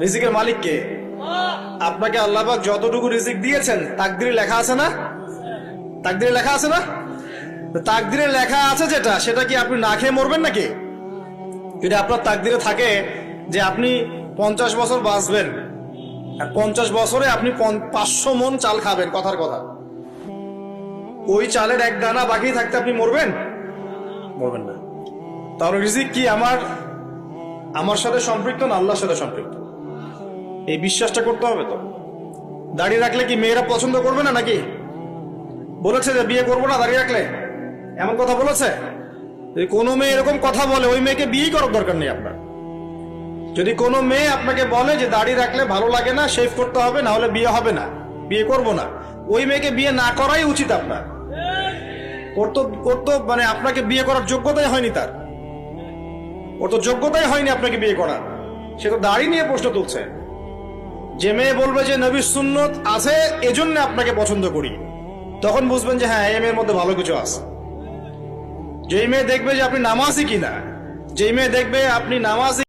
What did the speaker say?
রিজিকের মালিক কে? আপনাকে আল্লাহ পাক যতটুকু রিজিক দিয়েছেন তাকদিরে লেখা আছে না? তাকদিরে লেখা আছে না? তাকদিরে লেখা আছে যেটা, সেটা কি আপনি না খেয়ে মরবেন নাকি? যদি আপনার তাকদিরে থাকে যে আপনি 50 বছর বাঁচবেন, আর 50 বছরে আপনি 500 মন চাল খাবেন, কথার কথা, ওই চালের এক দানা বাকি থাকতে আপনি মরবেন? মরবেন না। তাহলে রিজিক কি আমার সাথে সম্পৃক্ত না আল্লাহর সাথে সম্পৃক্ত? এই বিশ্বাসটা করতে হবে। তো দাড়ি রাখলে কি মেয়েরা পছন্দ করবে না নাকি? বলেছে যে বিয়ে করবো না দাড়ি রাখলে, এমন কথা বলেছে? যদি কোনো মেয়ে এরকম কথা বলে, ওই মেয়েকে বিয়েই করার দরকার নেই আপনার। যদি কোনো মেয়ে আপনাকে বলে যে দাড়ি রাখলে ভালো লাগে না, শেভ করতে হবে, না হলে বিয়ে হবে না, বিয়ে করবো না, ওই মেয়েকে বিয়ে না করাই উচিত আপনার। ওর তো মানে আপনাকে বিয়ে করার যোগ্যতাই হয়নি, ওর তো যোগ্যতাই হয়নি আপনাকে বিয়ে করার। সে তো দাড়ি নিয়ে প্রশ্ন তুলছে। যে মেয়ে বলবে যে নবীর সুন্নত আছে এজন্য আপনাকে পছন্দ করি, তখন বুঝবেন যে হ্যাঁ, এই মেয়ের মধ্যে ভালো কিছু আছে। যেই মেয়ে দেখবে যে আপনি নামাজি কিনা, যেই মেয়ে দেখবে আপনি নামাজি